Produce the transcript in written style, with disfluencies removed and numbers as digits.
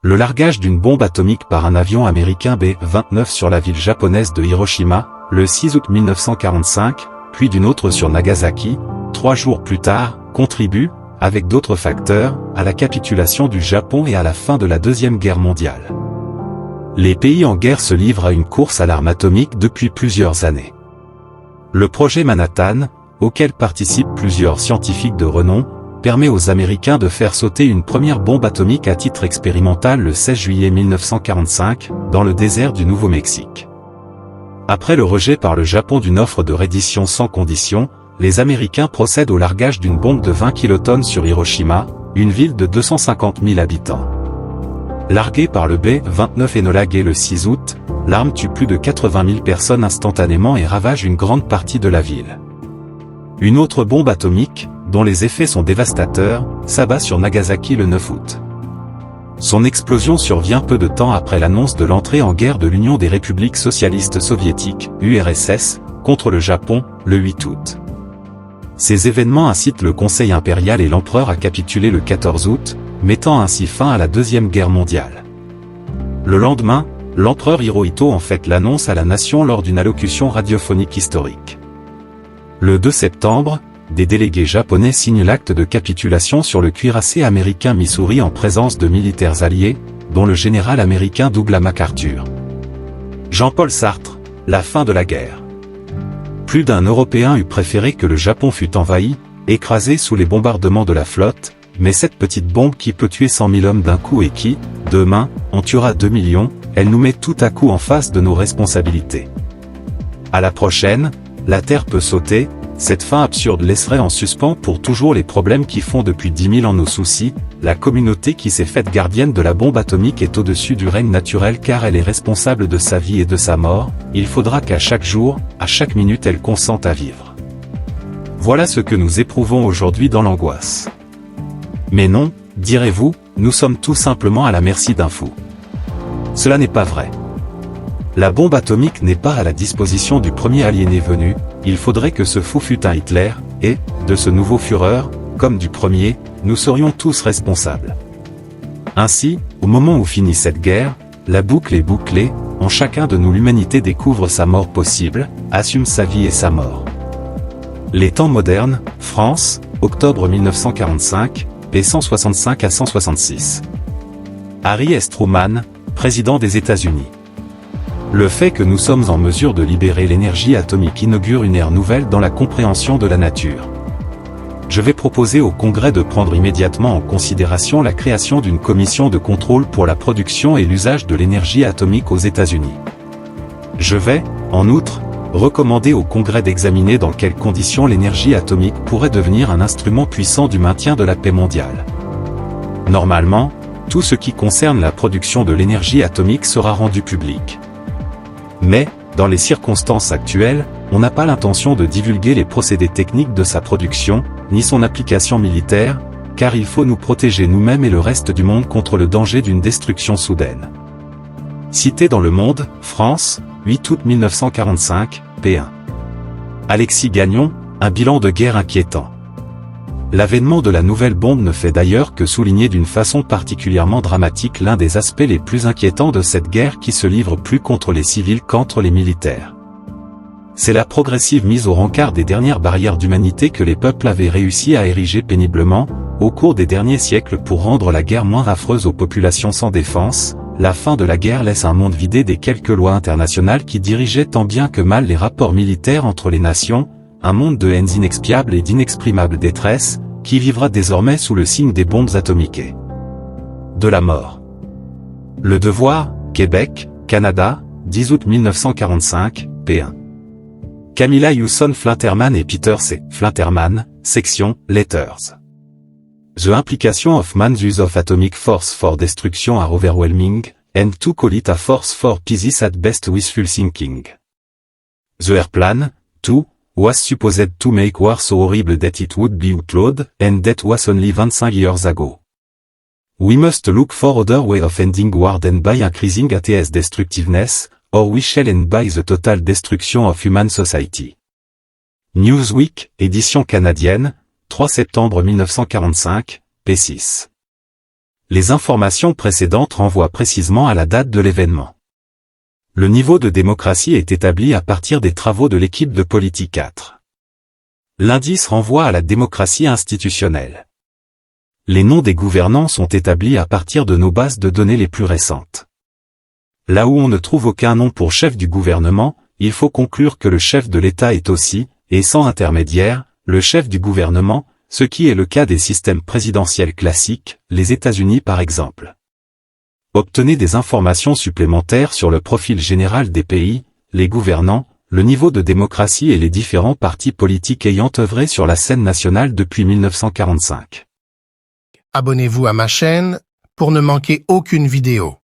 Le largage d'une bombe atomique par un avion américain B-29 sur la ville japonaise de Hiroshima, le 6 août 1945, puis d'une autre sur Nagasaki, 3 jours plus tard, contribue, avec d'autres facteurs, à la capitulation du Japon et à la fin de la Deuxième Guerre mondiale. Les pays en guerre se livrent à une course à l'arme atomique depuis plusieurs années. Le projet Manhattan, auquel participent plusieurs scientifiques de renom, permet aux Américains de faire sauter une première bombe atomique à titre expérimental le 16 juillet 1945, dans le désert du Nouveau-Mexique. Après le rejet par le Japon d'une offre de reddition sans condition, les Américains procèdent au largage d'une bombe de 20 kilotonnes sur Hiroshima, une ville de 250 000 habitants. Larguée par le B-29 Enola Gay le 6 août, l'arme tue plus de 80 000 personnes instantanément et ravage une grande partie de la ville. Une autre bombe atomique, dont les effets sont dévastateurs, s'abat sur Nagasaki le 9 août. Son explosion survient peu de temps après l'annonce de l'entrée en guerre de l'Union des républiques socialistes soviétiques, URSS, contre le Japon, le 8 août. Ces événements incitent le Conseil impérial et l'empereur à capituler le 14 août, mettant ainsi fin à la Deuxième Guerre mondiale. Le lendemain, l'empereur Hirohito en fait l'annonce à la nation lors d'une allocution radiophonique historique. Le 2 septembre, des délégués japonais signent l'acte de capitulation sur le cuirassé américain Missouri en présence de militaires alliés, dont le général américain Douglas MacArthur. Jean-Paul Sartre, la fin de la guerre. Plus d'un Européen eût préféré que le Japon fût envahi, écrasé sous les bombardements de la flotte, mais cette petite bombe qui peut tuer 100 000 hommes d'un coup et qui, demain, en tuera 2 millions, elle nous met tout à coup en face de nos responsabilités. À la prochaine, la Terre peut sauter. Cette fin absurde laisserait en suspens pour toujours les problèmes qui font depuis 10 000 ans nos soucis. La communauté qui s'est faite gardienne de la bombe atomique est au-dessus du règne naturel car elle est responsable de sa vie et de sa mort. Il faudra qu'à chaque jour, à chaque minute elle consente à vivre. Voilà ce que nous éprouvons aujourd'hui dans l'angoisse. Mais non, direz-vous, nous sommes tout simplement à la merci d'un fou. Cela n'est pas vrai. La bombe atomique n'est pas à la disposition du premier aliéné venu, il faudrait que ce fou fût un Hitler, et, de ce nouveau Führer, comme du premier, nous serions tous responsables. Ainsi, au moment où finit cette guerre, la boucle est bouclée, en chacun de nous l'humanité découvre sa mort possible, assume sa vie et sa mort. Les temps modernes, France, octobre 1945, p. 165 à 166. Harry S. Truman, président des États-Unis. Le fait que nous sommes en mesure de libérer l'énergie atomique inaugure une ère nouvelle dans la compréhension de la nature. Je vais proposer au Congrès de prendre immédiatement en considération la création d'une commission de contrôle pour la production et l'usage de l'énergie atomique aux États-Unis. Je vais, en outre, recommander au Congrès d'examiner dans quelles conditions l'énergie atomique pourrait devenir un instrument puissant du maintien de la paix mondiale. Normalement, tout ce qui concerne la production de l'énergie atomique sera rendu public. Mais, dans les circonstances actuelles, on n'a pas l'intention de divulguer les procédés techniques de sa production, ni son application militaire, car il faut nous protéger nous-mêmes et le reste du monde contre le danger d'une destruction soudaine. Cité dans Le Monde, France, 8 août 1945, p1. Alexis Gagnon, un bilan de guerre inquiétant. L'avènement de la nouvelle bombe ne fait d'ailleurs que souligner d'une façon particulièrement dramatique l'un des aspects les plus inquiétants de cette guerre qui se livre plus contre les civils qu'entre les militaires. C'est la progressive mise au rencard des dernières barrières d'humanité que les peuples avaient réussi à ériger péniblement, au cours des derniers siècles pour rendre la guerre moins affreuse aux populations sans défense. La fin de la guerre laisse un monde vidé des quelques lois internationales qui dirigeaient tant bien que mal les rapports militaires entre les nations, un monde de haines inexpiables et d'inexprimables détresse, qui vivra désormais sous le signe des bombes atomiques et de la mort. Le Devoir, Québec, Canada, 10 août 1945, p1. Camilla Hewson Flinterman et Peter C. Flinterman, section, Letters. The implication of man's use of atomic force for destruction are overwhelming, and to call it a force for peace is at best wishful thinking. The airplane, too, was supposed to make war so horrible that it would be outlawed, and that was only 25 years ago. We must look for other way of ending war than by increasing its destructiveness, or we shall end by the total destruction of human society. Newsweek, édition canadienne, 3 septembre 1945, p6. Les informations précédentes renvoient précisément à la date de l'événement. Le niveau de démocratie est établi à partir des travaux de l'équipe de Polity 4. L'indice renvoie à la démocratie institutionnelle. Les noms des gouvernants sont établis à partir de nos bases de données les plus récentes. Là où on ne trouve aucun nom pour chef du gouvernement, il faut conclure que le chef de l'État est aussi, et sans intermédiaire, le chef du gouvernement, ce qui est le cas des systèmes présidentiels classiques, les États-Unis par exemple. Obtenez des informations supplémentaires sur le profil général des pays, les gouvernants, le niveau de démocratie et les différents partis politiques ayant œuvré sur la scène nationale depuis 1945. Abonnez-vous à ma chaîne pour ne manquer aucune vidéo.